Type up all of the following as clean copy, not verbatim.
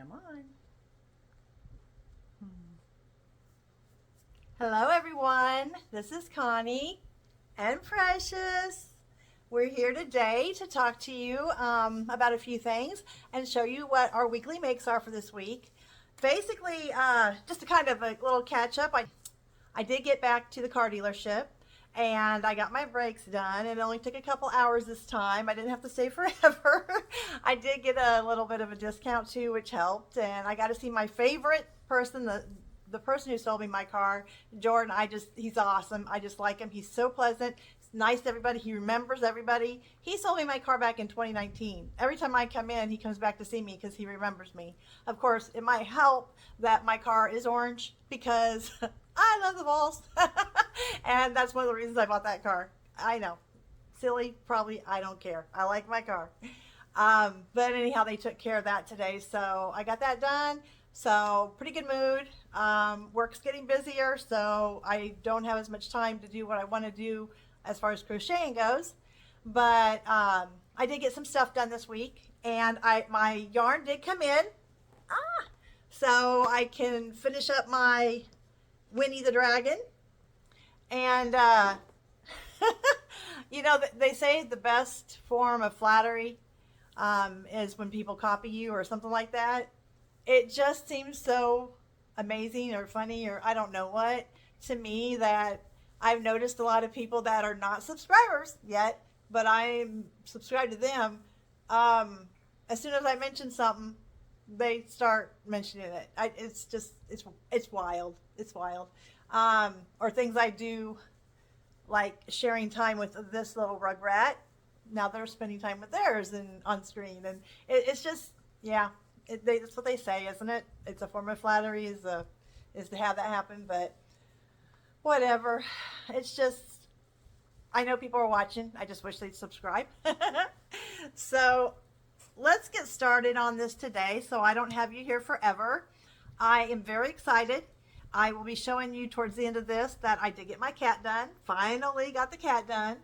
Come on. Hello, everyone. This is Connie and Precious. We're here today to talk to you about a few things and show you what our weekly makes are for this week. Basically, just a kind of a little catch up. I did get back to the car dealership and I got my brakes done. It only took a couple hours this time. I didn't have to stay forever. I did get a little bit of a discount too, which helped. And I got to see my favorite person, the person who sold me my car, Jordan. He's awesome. I just like him. He's so pleasant. He's nice to everybody. He remembers everybody. He sold me my car back in 2019. Every time I come in, he comes back to see me because he remembers me. Of course, it might help that my car is orange because I love the balls. And that's one of the reasons I bought that car. I know. Silly, probably. I don't care. I like my car. But anyhow, they took care of that today. So I got that done. So pretty good mood. Work's getting busier, so I don't have as much time to do what I want to do as far as crocheting goes. But I did get some stuff done this week, and my yarn did come in. So I can finish up my Winnie the Dragon. And they say the best form of flattery is when people copy you or something like that. It just seems so amazing or funny or I don't know what to me that I've noticed a lot of people that are not subscribers yet, but I'm subscribed to them. As soon as I mention something, they start mentioning it. It's wild. It's wild. Or things I do, like sharing time with this little rugrat. Now they're spending time with theirs and on screen, and it's just, yeah, that's what they say, isn't it? It's a form of flattery is to have that happen, but whatever. It's just, I know people are watching. I just wish they'd subscribe. So let's get started on this today so I don't have you here forever. I am very excited. I will be showing you towards the end of this that I did get my cat done. Finally got the cat done.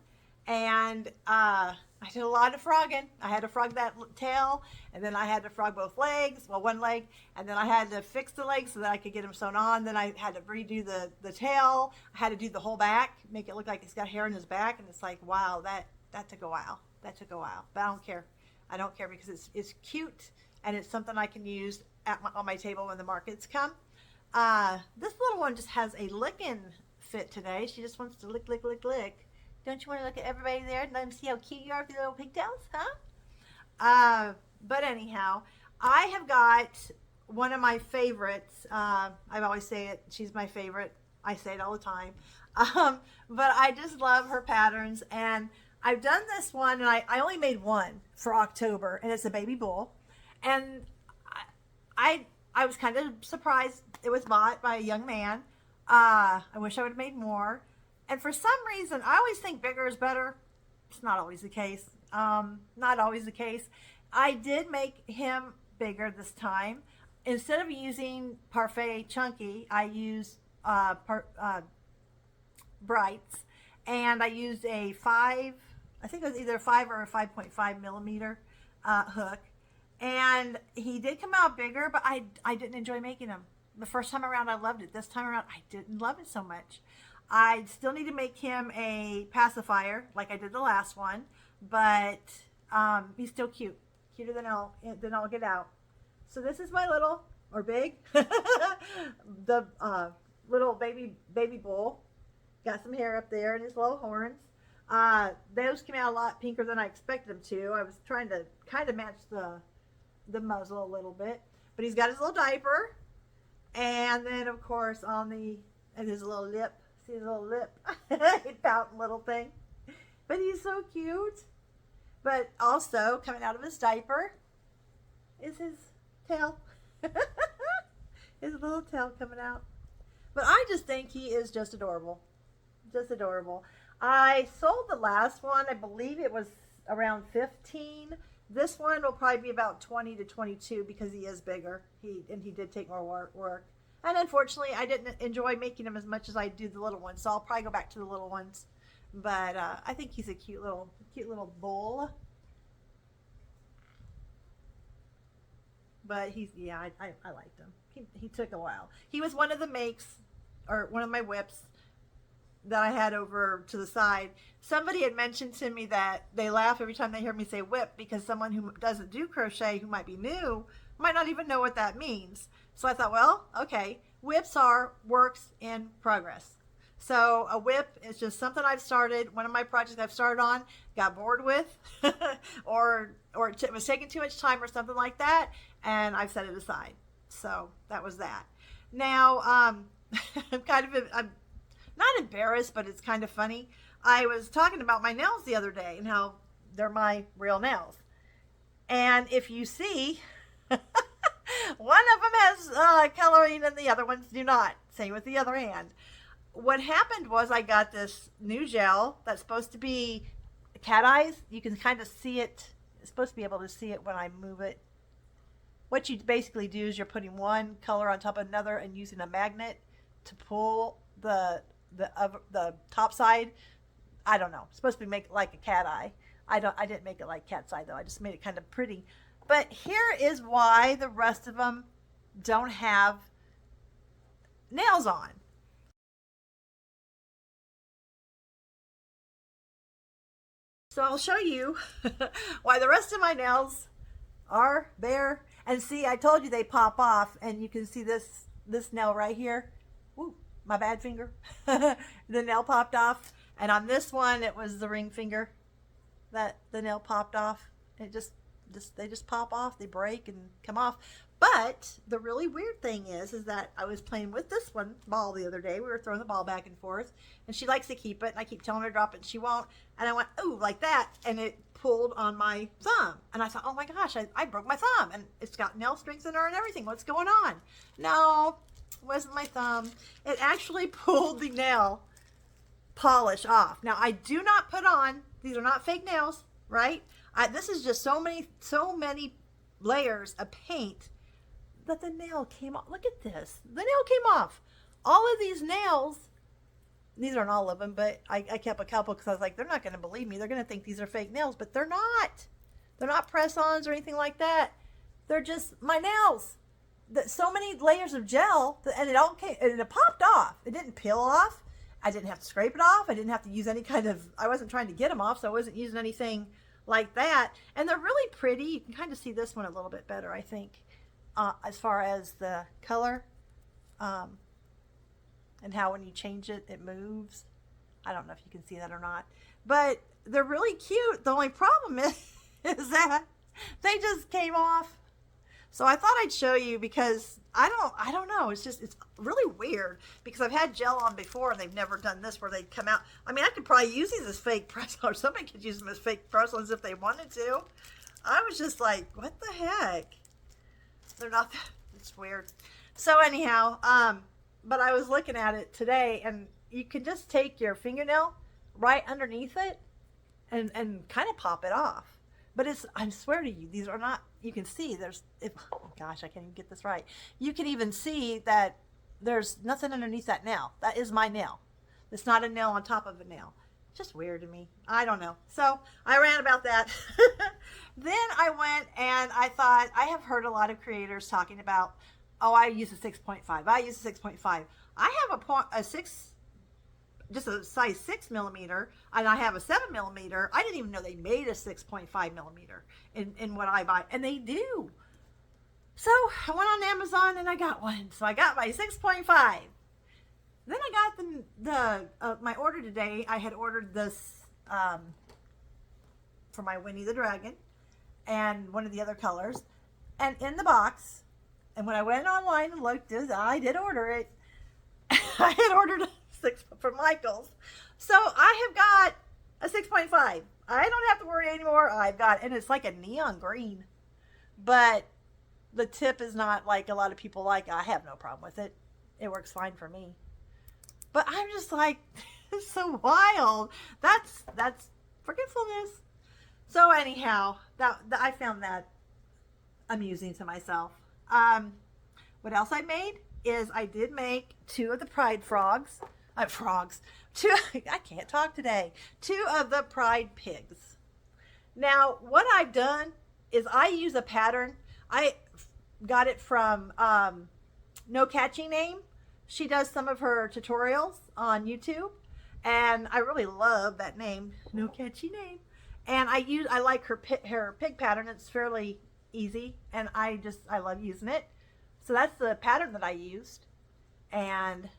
And I did a lot of frogging. I had to frog that tail, and then I had to frog both legs, well, one leg, and then I had to fix the legs so that I could get him sewn on. Then I had to redo the tail. I had to do the whole back, make it look like he's got hair in his back, and it's like, wow, that took a while. That took a while, but I don't care. I don't care because it's cute, and it's something I can use on my table when the markets come. This little one just has a licking fit today. She just wants to lick, lick, lick, lick. Don't you want to look at everybody there and let them see how cute you are with your little pigtails, huh? But anyhow, I have got one of my favorites. I always say it. She's my favorite. I say it all the time. But I just love her patterns. And I've done this one, and I only made one for October, and it's a baby bull. And I was kind of surprised it was bought by a young man. I wish I would have made more. And for some reason, I always think bigger is better. It's not always the case. Not always the case. I did make him bigger this time. Instead of using Parfait Chunky, I used Brights. And I used a 5, I think it was either a 5 or a 5.5 millimeter hook. And he did come out bigger, but I didn't enjoy making him. The first time around, I loved it. This time around, I didn't love it so much. I still need to make him a pacifier, like I did the last one, but he's still cute. Cuter than I'll get out. So this is my little, or big, the little baby bull. Got some hair up there and his little horns. Those came out a lot pinker than I expected them to. I was trying to kind of match the muzzle a little bit, but he's got his little diaper, and then of course and his little lip. See his little lip, pouting little thing, but he's so cute. But also coming out of his diaper is his tail, his little tail coming out. But I just think he is just adorable, just adorable. I sold the last one. I believe it was around 15. This one will probably be about 20 to 22 because he is bigger. He did take more work. And unfortunately, I didn't enjoy making them as much as I do the little ones. So I'll probably go back to the little ones. But I think he's a cute little bull. but yeah, I liked him. He took a while. He was one of the makes, or one of my whips that I had over to the side. Somebody had mentioned to me that they laugh every time they hear me say whip because someone who doesn't do crochet, who might be new, might not even know what that means. So I thought, well, okay, whips are works in progress. So a whip is just something I've started, one of my projects I've started on, got bored with, or it was taking too much time or something like that, and I've set it aside. So that was that. Now, I'm not embarrassed, but it's kind of funny. I was talking about my nails the other day and how they're my real nails. And if you see, one of them has coloring and the other ones do not. Same with the other hand. What happened was I got this new gel that's supposed to be cat eyes. You can kind of see it. It's supposed to be able to see it when I move it. What you basically do is you're putting one color on top of another and using a magnet to pull the top side. I don't know. It's supposed to be make like a cat eye. I didn't make it like cat's eye though. I just made it kind of pretty. But here is why the rest of them don't have nails on. So I'll show you why the rest of my nails are there. And see, I told you they pop off, and you can see this nail right here. Ooh, my bad finger. The nail popped off. And on this one, it was the ring finger that the nail popped off. It they just pop off. They break and come off. But the really weird thing is that I was playing with this one ball the other day. We were throwing the ball back and forth, and she likes to keep it, and I keep telling her to drop it, and she won't. And I went, ooh, like that, and it pulled on my thumb. And I thought, oh my gosh, I broke my thumb, and it's got nail strings in her and everything. What's going on? No, it wasn't my thumb. It actually pulled the nail polish off. Now, I do not put on, these are not fake nails, right? This is just so many layers of paint that the nail came off. Look at this. The nail came off. All of these nails, these aren't all of them, but I kept a couple because I was like, they're not going to believe me. They're going to think these are fake nails, but they're not. They're not press-ons or anything like that. They're just my nails. So many layers of gel, and it all came, and it popped off. It didn't peel off. I didn't have to scrape it off. I didn't have to use any kind of, I wasn't trying to get them off, so I wasn't using anything like that. And they're really pretty. You can kind of see this one a little bit better, I think. As far as the color and how when you change it, it moves. I don't know if you can see that or not. But they're really cute. The only problem is that they just came off. So I thought I'd show you because I don't know. It's really weird because I've had gel on before and they've never done this where they'd come out. I mean, I could probably use these as fake press-ons, or somebody could use them as fake press-ons if they wanted to. I was just like, what the heck? They're not, it's weird. So anyhow, but I was looking at it today, and you can just take your fingernail right underneath it and kind of pop it off. But I swear to you, these are not, you can see oh gosh, I can't even get this right. You can even see that there's nothing underneath that nail. That is my nail. It's not a nail on top of a nail. Just weird to me. I don't know. So I ran about that. Then I went and I thought, I have heard a lot of creators talking about, oh, I use a 6.5. I use a 6.5. I have just a size 6 millimeter, and I have a 7 millimeter. I didn't even know they made a 6.5 millimeter in what I buy, and they do. So I went on Amazon and I got one. So I got my 6.5. Then I got my order today. I had ordered this for my Winnie the Dragon and one of the other colors. And in the box, and when I went online and looked, I did order it. I had ordered a 6 from Michael's. So I have got a 6.5. I don't have to worry anymore. And it's like a neon green. But the tip is not like a lot of people like. I have no problem with it. It works fine for me. But I'm just like, it's so wild. That's forgetfulness. So anyhow, I found that amusing to myself. What else I made is I did make 2 of the Pride frogs. I can't talk today. 2 of the Pride pigs. Now, what I've done is I use a pattern. got it from No Catchy Name. She does some of her tutorials on YouTube, and I really love that name, No Catchy Name. And I like her pig pattern. It's fairly easy, and I love using it. So that's the pattern that I used, and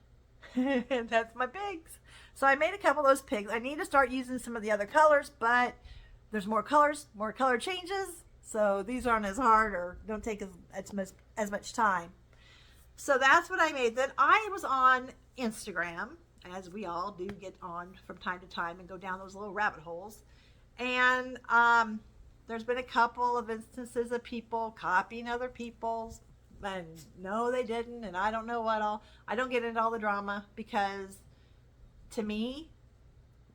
that's my pigs. So I made a couple of those pigs. I need to start using some of the other colors, but there's more colors, more color changes. So these aren't as hard or don't take as much time. So that's what I made. Then I was on Instagram, as we all do get on from time to time and go down those little rabbit holes. And there's been a couple of instances of people copying other people's, and no, they didn't, and I don't know what all. I don't get into all the drama because to me,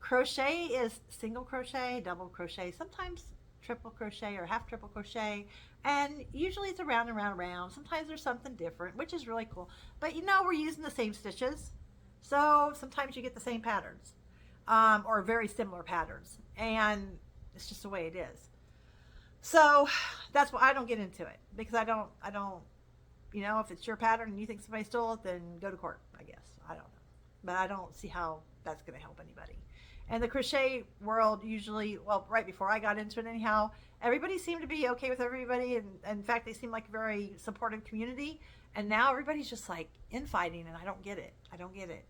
crochet is single crochet, double crochet, sometimes triple crochet or half triple crochet, and usually it's around and round and round. Sometimes there's something different, which is really cool. But we're using the same stitches, so sometimes you get the same patterns or very similar patterns, and it's just the way it is. So that's why I don't get into it, because I don't if it's your pattern and you think somebody stole it, then go to court, I guess. I don't know, but I don't see how that's going to help anybody. And the crochet world usually, well, right before I got into it anyhow, everybody seemed to be okay with everybody. And in fact, they seem like a very supportive community. And now everybody's just like infighting, and I don't get it. I don't get it.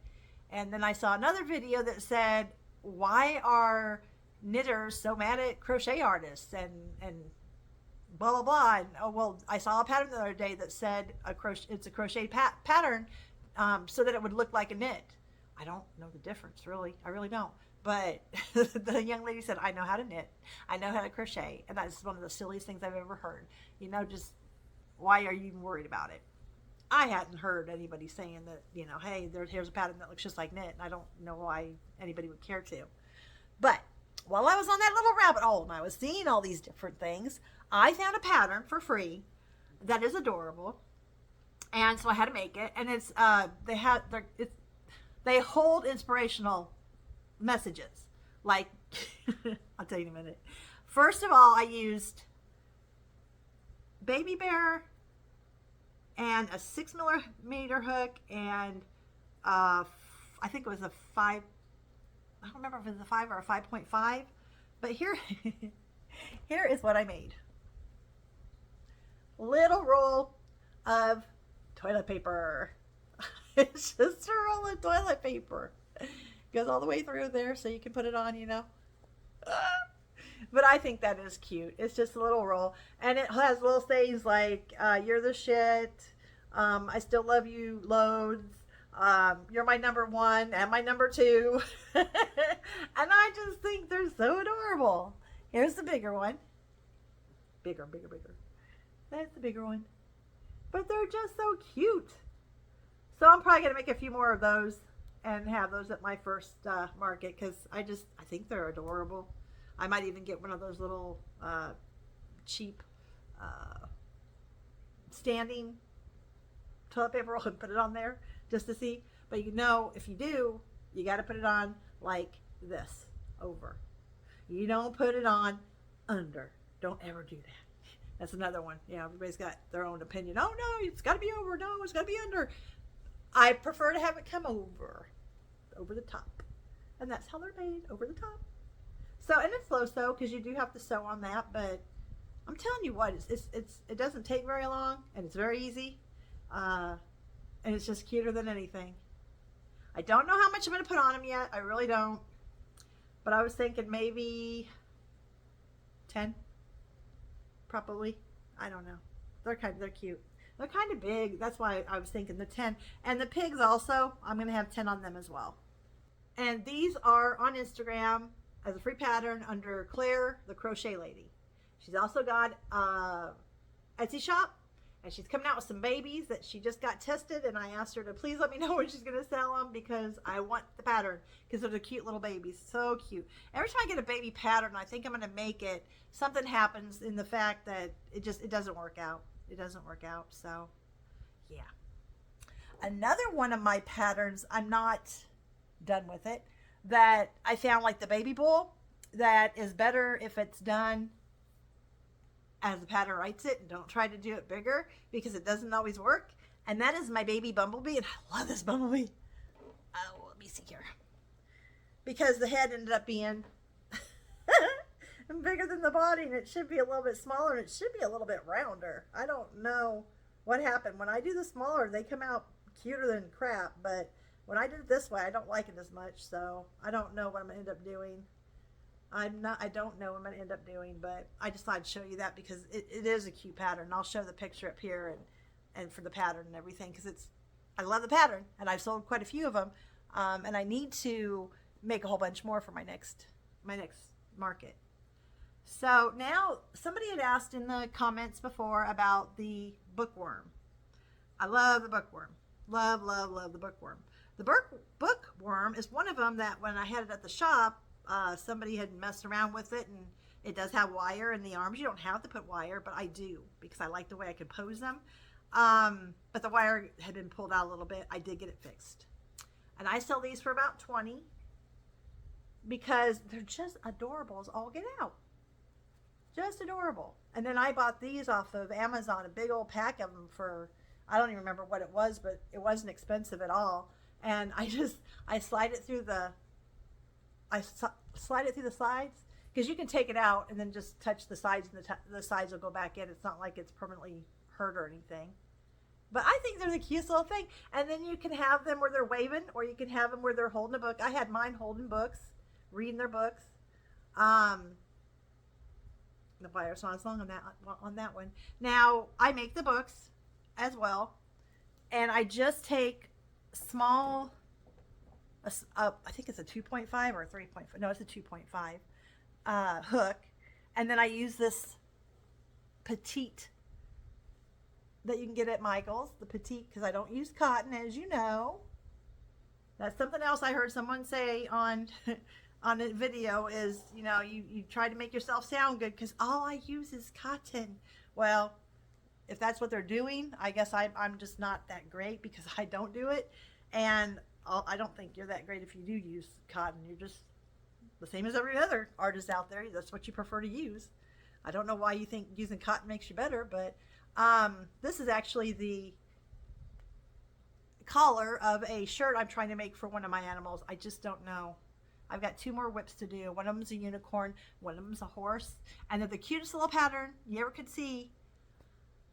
And then I saw another video that said, why are knitters so mad at crochet artists and blah, blah, blah. And, oh, well, I saw a pattern the other day that said it's a crochet pattern so that it would look like a knit. I don't know the difference, really. I really don't. But the young lady said, I know how to knit. I know how to crochet. And that's one of the silliest things I've ever heard. Just why are you even worried about it? I hadn't heard anybody saying that, hey, here's a pattern that looks just like knit. And I don't know why anybody would care to. But while I was on that little rabbit hole and I was seeing all these different things, I found a pattern for free that is adorable. And so I had to make it. And it's they hold inspirational messages. Like, I'll tell you in a minute. First of all, I used baby bear and a 6mm hook and I think it was a 5. I don't remember if it was a 5 or a 5.5. But here is what I made. Little roll of toilet paper. It's just a roll of toilet paper. Goes all the way through there so you can put it on, But I think that is cute. It's just a little roll. And it has little sayings like, you're the shit. I still love you loads. You're my number one and my number two. And I just think they're so adorable. Here's the bigger one. Bigger. That's the bigger one. But they're just so cute. So I'm probably going to make a few more of those and have those at my first market, because I think they're adorable. I might even get one of those little cheap standing toilet paper roll and put it on there just to see. But if you do, you got to put it on like this, over. You don't put it on under. Don't ever do that. That's another one. Everybody's got their own opinion. Oh no, it's got to be over. No, it's got to be under. I prefer to have it come over the top. And that's how they're made, over the top. So, and it's slow sew because you do have to sew on that, but I'm telling you what, it doesn't take very long, and it's very easy, and it's just cuter than anything. I don't know how much I'm going to put on them yet. I really don't. But I was thinking maybe 10, probably. I don't know. They're cute. They're kind of big. That's why I was thinking the 10. And the pigs also, I'm going to have 10 on them as well. And these are on Instagram as a free pattern under Claire, the Crochet Lady. She's also got Etsy shop, and she's coming out with some babies that she just got tested, and I asked her to please let me know when she's going to sell them, because I want the pattern, because they're the cute little babies. So cute. Every time I get a baby pattern, I think I'm going to make it, something happens in the fact that it doesn't work out. It doesn't work out. So yeah. Another one of my patterns, I'm not done with it, that I found, like the baby bowl, that is better if it's done as the pattern writes it, and don't try to do it bigger because it doesn't always work. And that is my baby Bumblebee, and I love this Bumblebee. Oh, let me see here. Because the head ended up being bigger than the body, and it should be a little bit smaller, and it should be a little bit rounder. I don't know what happened. When I do the smaller, they come out cuter than crap, but when I did it this way, I don't like it as much, so I don't know what I'm going to end up doing. I don't know what I'm going to end up doing, but I just thought I'd show you that because it is a cute pattern. I'll show the picture up here and for the pattern and everything, because I love the pattern, and I've sold quite a few of them, and I need to make a whole bunch more for my next market. So now, somebody had asked in the comments before about the bookworm. I love the bookworm. Love, love, love the bookworm. The bookworm is one of them that when I had it at the shop, somebody had messed around with it, and it does have wire in the arms. You don't have to put wire, but I do because I like the way I can pose them. But the wire had been pulled out a little bit. I did get it fixed. And I sell these for about $20 because they're just adorable as all get out. Just adorable. And then I bought these off of Amazon, a big old pack of them for, I don't even remember what it was, but it wasn't expensive at all. And I slide it through the sides, because you can take it out and then just touch the sides, and the sides will go back in. It's not like it's permanently hurt or anything. But I think they're the cutest little thing. And then you can have them where they're waving, or you can have them where they're holding a book. I had mine holding books, reading their books. The wire's not as long on that one. Now, I make the books as well, and I just take small, I think it's a 2.5 or a 3.5. No, it's a 2.5 hook, and then I use this petite that you can get at Michael's, the petite, because I don't use cotton, as you know. That's something else I heard someone say on a video is, you try to make yourself sound good because all I use is cotton. Well, if that's what they're doing, I guess I'm just not that great because I don't do it. And I don't think you're that great if you do use cotton. You're just the same as every other artist out there. That's what you prefer to use. I don't know why you think using cotton makes you better, but this is actually the collar of a shirt I'm trying to make for one of my animals. I just don't know. I've got 2 more whips to do. One of them's a unicorn, one of them's a horse, and they're the cutest little pattern you ever could see.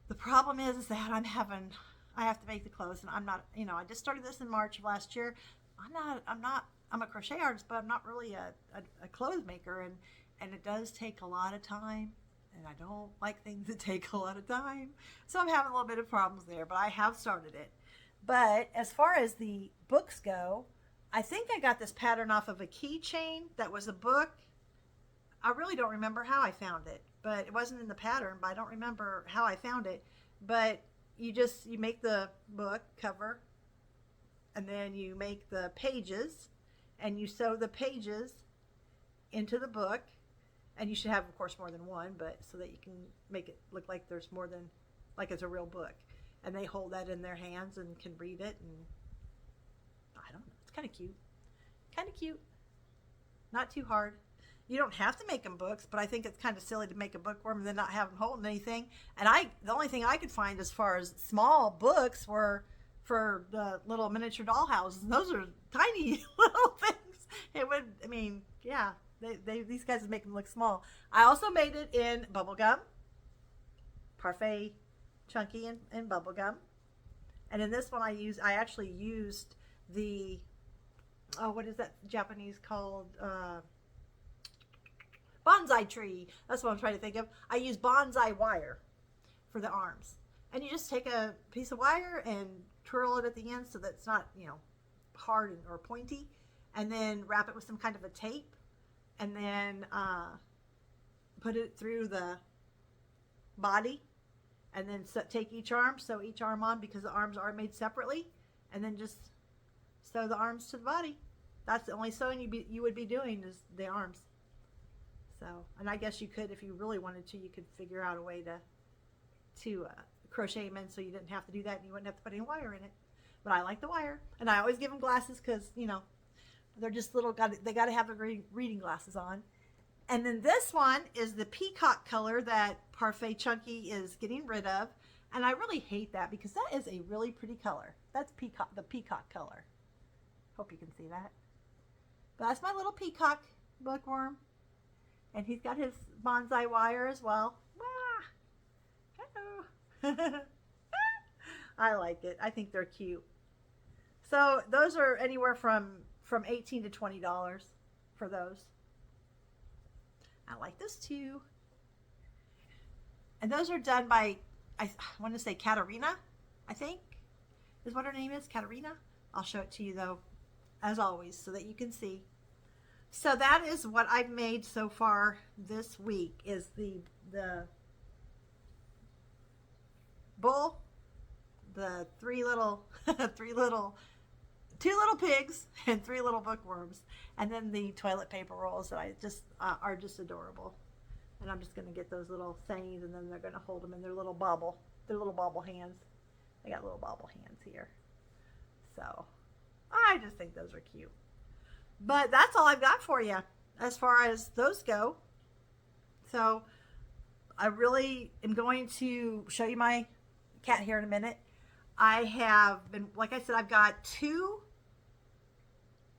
The problem is that I have to make the clothes, and I'm not, I just started this in March of last year. I'm a crochet artist, but I'm not really a clothes maker, and it does take a lot of time, and I don't like things that take a lot of time. So I'm having a little bit of problems there, but I have started it. But as far as the books go, I think I got this pattern off of a keychain that was a book. I really don't remember how I found it, but it wasn't in the pattern, but I don't remember how I found it. But you make the book cover, and then you make the pages, and you sew the pages into the book, and you should have, of course, more than one, but so that you can make it look like there's more than, like it's a real book. And they hold that in their hands and can read it, and I don't know. Kind of cute. Not too hard. You don't have to make them books, but I think it's kind of silly to make a bookworm and then not have them holding anything. And the only thing I could find as far as small books were for the little miniature dollhouses. And those are tiny little things. These guys make them look small. I also made it in bubblegum, parfait, chunky, and bubblegum. And in this one, I actually used the what is that Japanese called? Bonsai tree. That's what I'm trying to think of. I use bonsai wire for the arms. And you just take a piece of wire and twirl it at the end so that it's not, hard or pointy. And then wrap it with some kind of a tape. And then put it through the body. And then take each arm, sew each arm on because the arms are made separately. And then just sew the arms to the body. That's the only sewing you would be doing is the arms. So, and I guess you could, if you really wanted to, you could figure out a way to crochet them in so you didn't have to do that and you wouldn't have to put any wire in it. But I like the wire, and I always give them glasses because they're just little. They got to have their reading glasses on. And then this one is the peacock color that Parfait Chunky is getting rid of. And I really hate that because that is a really pretty color. That's peacock, the peacock color. Hope you can see that. But that's my little peacock bookworm. And he's got his bonsai wire as well. Hello. I like it. I think they're cute. So those are anywhere from $18 to $20 for those. I like this too. And those are done by, I want to say Katarina, I think is what her name is, Katarina. I'll show it to you though, as always, so that you can see. So that is what I've made so far this week, is the bull, the two little pigs and 3 little bookworms, and then the toilet paper rolls that I just are just adorable. And I'm just going to get those little things, and then they're going to hold them in their little bobble hands. They got little bobble hands here. So I just think those are cute. But that's all I've got for you as far as those go. So I really am going to show you my cat here in a minute. I have been, like I said, I've got 2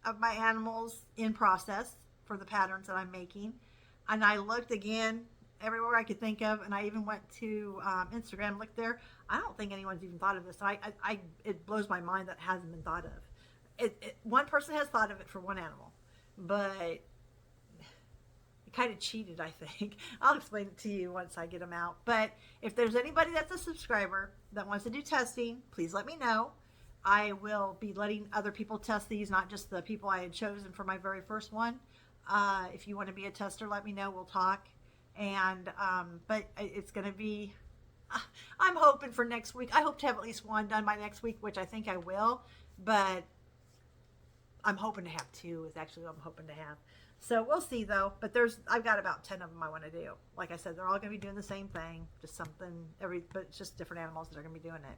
of my animals in process for the patterns that I'm making. And I looked again everywhere I could think of, and I even went to Instagram, looked there. I don't think anyone's even thought of this. It blows my mind that it hasn't been thought of. One person has thought of it for one animal, but it kind of cheated, I think. I'll explain it to you once I get them out. But if there's anybody that's a subscriber that wants to do testing, please let me know. I will be letting other people test these, not just the people I had chosen for my very first one. If you want to be a tester, let me know. We'll talk. And but it's going to be, I'm hoping for next week. I hope to have at least one done by next week, which I think I will. But I'm hoping to have 2 is actually what I'm hoping to have. So we'll see though. But I've got about 10 of them I want to do. Like I said, they're all going to be doing the same thing, just something but it's just different animals that are going to be doing it.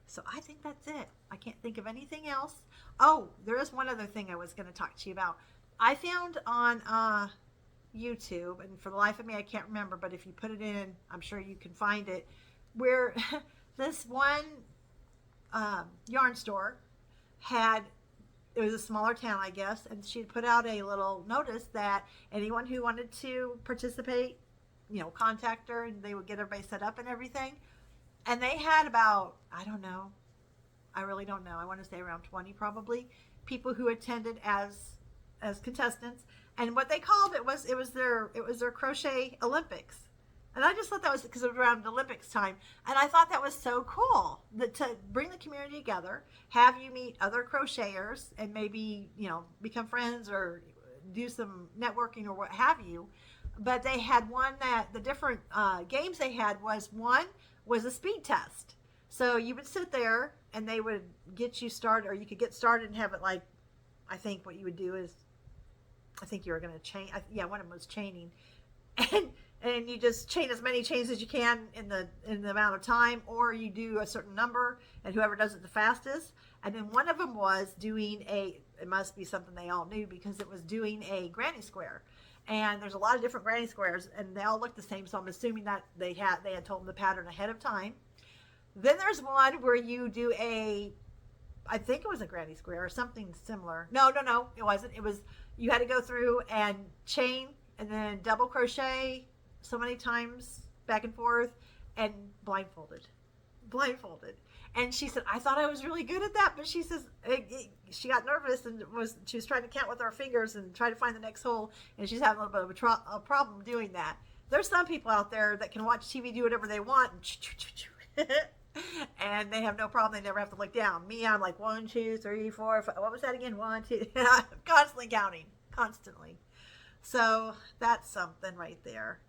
So I think that's it. I can't think of anything else. Oh, there is one other thing I was going to talk to you about. I found on YouTube, and for the life of me I can't remember, but if you put it in, I'm sure you can find it, where this one yarn store it was a smaller town, I guess, and she put out a little notice that anyone who wanted to participate, contact her, and they would get everybody set up and everything. And they had about, I don't know, I really don't know, I want to say around 20 probably, people who attended as contestants. And what they called it was their crochet Olympics. And I just thought that was because it was around Olympics time. And I thought that was so cool to bring the community together, have you meet other crocheters and maybe, become friends or do some networking or what have you. But they had one that the different games they had was a speed test. So you would sit there and they would get you started, or you could get started and have it like, I think what you would do is, I think you were going to chain. Yeah, one of them was chaining. And you just chain as many chains as you can in the amount of time, or you do a certain number and whoever does it the fastest. And then one of them was doing it must be something they all knew because it was doing a granny square. And there's a lot of different granny squares and they all look the same. So I'm assuming that they had told them the pattern ahead of time. Then there's one where you do I think it was a granny square or something similar. No, it wasn't. It was, you had to go through and chain and then double crochet so many times back and forth and blindfolded. And she said, I thought I was really good at that, but she says she got nervous and she was trying to count with her fingers and try to find the next hole, and she's having a little bit of a problem doing that. There's some people out there that can watch TV, do whatever they want, and they have no problem. They never have to look down. Me, I'm like 1, 2, 3, 4, 5. What was that again? 1, 2. I'm constantly counting, constantly. So that's something right there.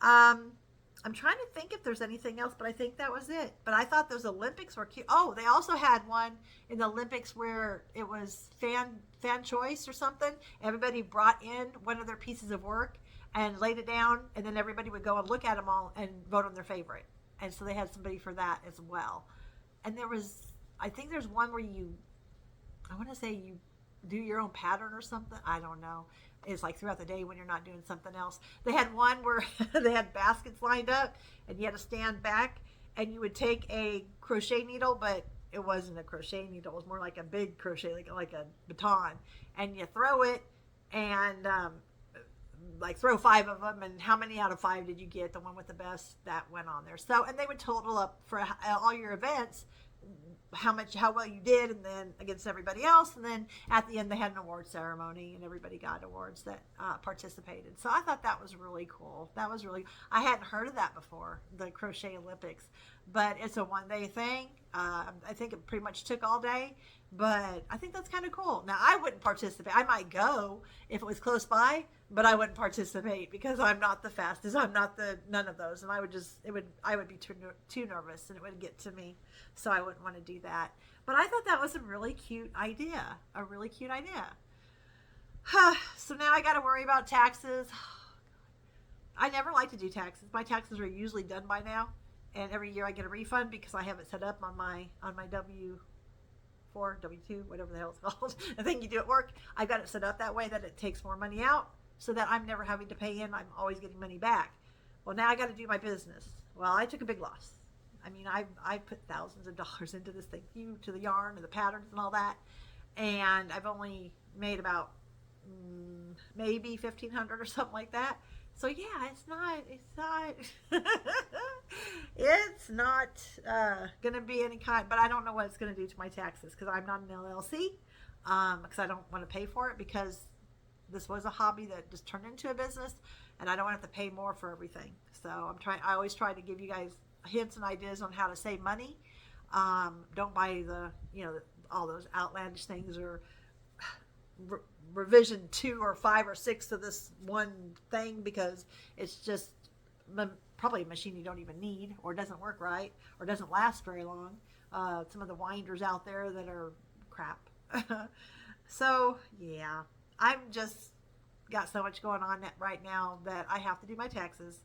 I'm trying to think if there's anything else, but I think that was it. But I thought those Olympics were cute. Oh, they also had one in the Olympics where it was fan choice or something. Everybody brought in one of their pieces of work and laid it down, and then everybody would go and look at them all and vote on their favorite. And so they had somebody for that as well. And I think there's one where you do your own pattern or something. I don't know. It's like throughout the day when you're not doing something else. They had one where they had baskets lined up and you had to stand back and you would take a crochet needle, but it wasn't a crochet needle. It was more like a big crochet, like a baton. And you throw it and like throw 5 of them, and how many out of 5 did you get? The one with the best, that went on there. So, and they would total up for all your events how well you did, and then against everybody else, and then at the end they had an award ceremony and everybody got awards that participated. So I thought that was really cool. I hadn't heard of that before, the Crochet Olympics, but it's a 1-day thing. I think it pretty much took all day, but I think that's kind of cool. Now I wouldn't participate. I might go if it was close by, but I wouldn't participate because I'm not the fastest. I'm not none of those, and I would be too nervous, and it would get to me, so I wouldn't want to do that. But I thought that was a really cute idea. So now I got to worry about taxes. I never like to do taxes. My taxes are usually done by now, and every year I get a refund because I have it set up on my W4, W2, whatever the hell it's called, the thing you do at work. I've got it set up that way that it takes more money out, so that I'm never having to pay in. I'm always getting money back. Well, now I got to do my business. Well, I took a big loss. I mean, I put thousands of dollars into this thing, to the yarn and the patterns and all that, and I've only made about maybe $1,500 or something like that. So yeah, it's not gonna be any kind. But I don't know what it's gonna do to my taxes because I'm not an LLC. Because I don't want to pay for it, because this was a hobby that just turned into a business, and I don't have to pay more for everything. So I always try to give you guys hints and ideas on how to save money. Don't buy all those outlandish things, or revision 2 or 5 or 6 to this one thing, because it's just probably a machine you don't even need, or doesn't work right, or doesn't last very long. Some of the winders out there that are crap. So yeah, I'm just got so much going on right now that I have to do my taxes,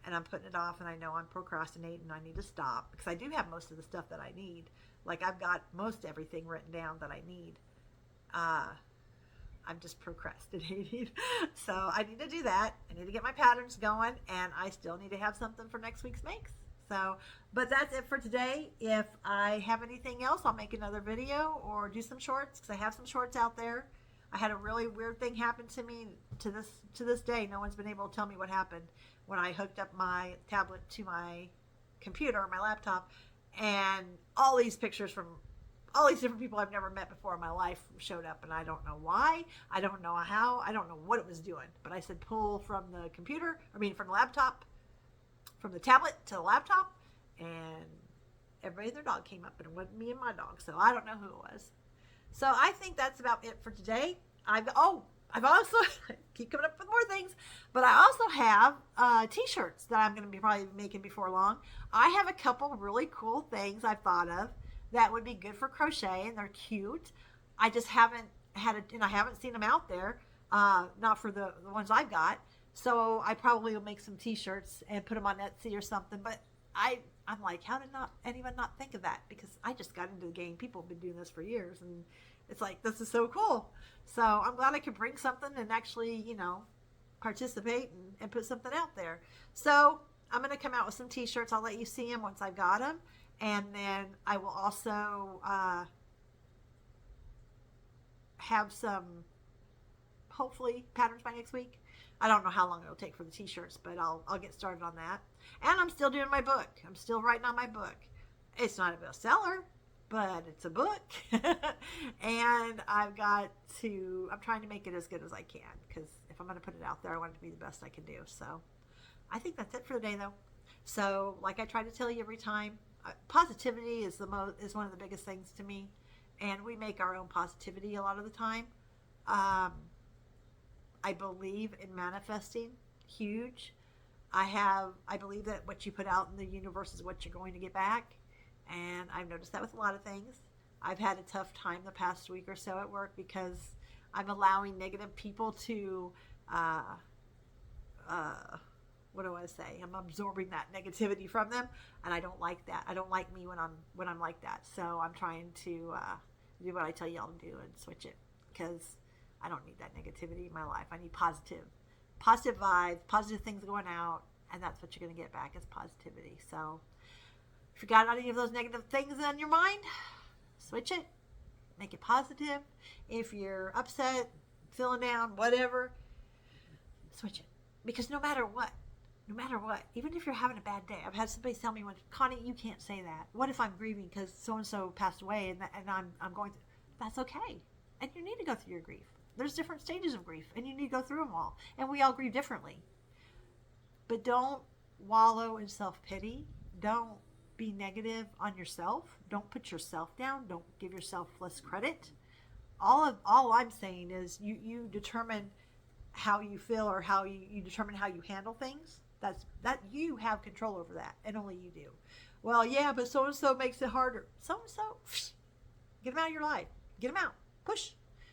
and I'm putting it off, and I know I'm procrastinating, and I need to stop, because I do have most of the stuff that I need. Like, I've got most everything written down that I need. I'm just procrastinating. So I need to do that. I need to get my patterns going, and I still need to have something for next week's makes. So, but that's it for today. If I have anything else, I'll make another video or do some shorts, because I have some shorts out there. I had a really weird thing happen to me to this day. No one's been able to tell me what happened when I hooked up my tablet to my computer, my laptop, and all these pictures from all these different people I've never met before in my life showed up, and I don't know why. I don't know how. I don't know what it was doing. But I said pull from the from the laptop, from the tablet to the laptop, and everybody and their dog came up, and it wasn't me and my dog. So I don't know who it was. So I think that's about it for today. I've also keep coming up with more things, but I also have t-shirts that I'm going to be probably making before long. I have a couple really cool things I've thought of that would be good for crochet, and they're cute. I just haven't and I haven't seen them out there, not for the ones I've got. So I probably will make some t-shirts and put them on Etsy or something. But I'm like, how did anyone not think of that? Because I just got into the game. People have been doing this for years, and it's like, this is so cool. So I'm glad I could bring something and actually, participate and put something out there. So I'm going to come out with some t-shirts. I'll let you see them once I've got them. And then I will also have some, hopefully, patterns by next week. I don't know how long it'll take for the t-shirts, but I'll get started on that. And I'm still doing my book. I'm still writing on my book. It's not a bestseller, but it's a book. And I'm trying to make it as good as I can, because if I'm going to put it out there, I want it to be the best I can do. So I think that's it for the day, though. So like I try to tell you every time, positivity is one of the biggest things to me, and we make our own positivity a lot of the time. I believe in manifesting huge. I believe that what you put out in the universe is what you're going to get back, and I've noticed that with a lot of things. I've had a tough time the past week or so at work because I'm allowing negative people to what do I say? I'm absorbing that negativity from them, and I don't like that. I don't like me when I'm like that. So I'm trying to do what I tell y'all to do and switch it. because I don't need that negativity in my life. I need positive vibes, positive things going out, and that's what you're going to get back is positivity. So if you got any of those negative things in your mind, switch it, make it positive. If you're upset, feeling down, whatever, switch it. Because no matter what, even if you're having a bad day, I've had somebody tell me, Connie, you can't say that. What if I'm grieving because so-and-so passed away and I'm going through, that's okay. And you need to go through your grief. There's different stages of grief, and you need to go through them all. And we all grieve differently. But don't wallow in self-pity. Don't be negative on yourself. Don't put yourself down. Don't give yourself less credit. All I'm saying is you determine how you feel, or how you determine how you handle things. That you have control over that, and only you do. Well, yeah, but so-and-so makes it harder. So-and-so, get them out of your life. Get them out. Push.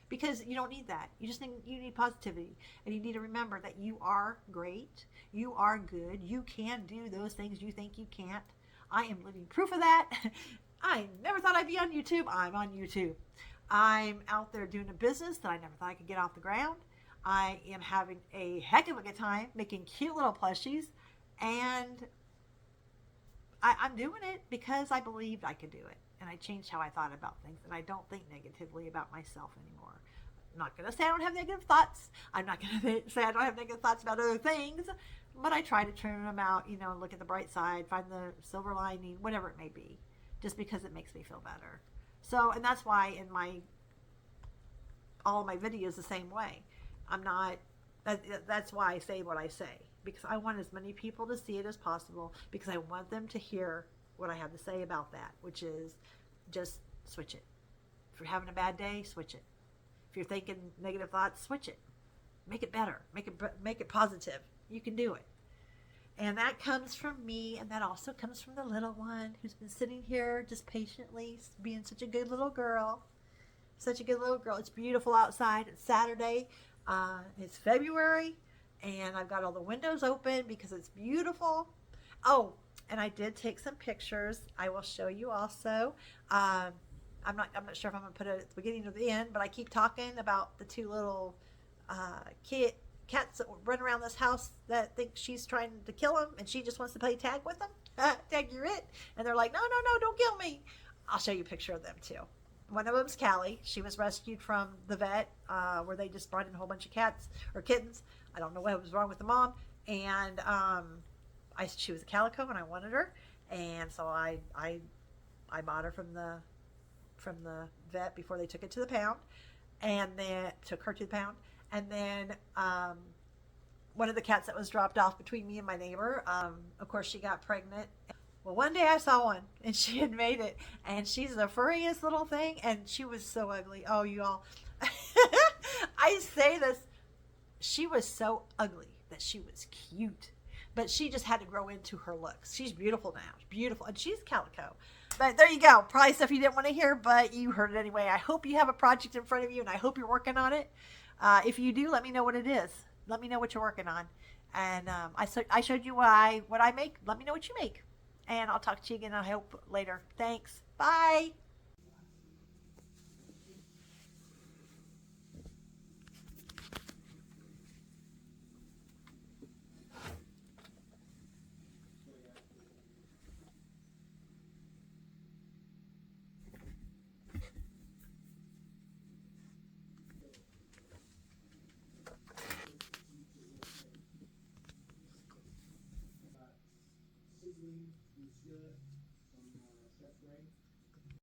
Because you don't need that. You need positivity. And you need to remember that you are great. You are good. You can do those things you think you can't. I am living proof of that. I never thought I'd be on YouTube. I'm on YouTube. I'm out there doing a business that I never thought I could get off the ground. I am having a heck of a good time making cute little plushies. And I'm doing it because I believed I could do it. And I changed how I thought about things. And I don't think negatively about myself anymore. I'm not going to say I don't have negative thoughts. I'm not going to say I don't have negative thoughts about other things. But I try to turn them out, look at the bright side, find the silver lining, whatever it may be. Just because it makes me feel better. So, and that's why in all of my videos the same way. That's why I say what I say. Because I want as many people to see it as possible. Because I want them to hear what I have to say about that, which is just switch it. If you're having a bad day, switch it. If you're thinking negative thoughts, switch it. Make it better. Make it positive. You can do it. And that comes from me, and that also comes from the little one who's been sitting here just patiently being such a good little girl. Such a good little girl. It's beautiful outside. It's Saturday. It's February, and I've got all the windows open because it's beautiful. Oh, and I did take some pictures. I will show you also. I'm not sure if I'm going to put it at the beginning or the end, but I keep talking about the two little cats that run around this house that think she's trying to kill them, and she just wants to play tag with them. Tag, you're it. And they're like, no, don't kill me. I'll show you a picture of them too. One of them's Callie. She was rescued from the vet where they just brought in a whole bunch of cats or kittens. I don't know what was wrong with the mom. And she was a calico, and I wanted her. And so I bought her from the vet before they took it to the pound, and then took her to the pound. And then one of the cats that was dropped off between me and my neighbor, of course, she got pregnant. Well, one day I saw one, and she had made it, and she's the furriest little thing, and she was so ugly. Oh, you all. I say this. She was so ugly that she was cute, but she just had to grow into her looks. She's beautiful now. Beautiful, and she's calico. But there you go. Probably stuff you didn't want to hear, but you heard it anyway. I hope you have a project in front of you, and I hope you're working on it. If you do, let me know what it is. Let me know what you're working on. And I showed you what I make. Let me know what you make. And I'll talk to you again, I hope, later. Thanks. Bye.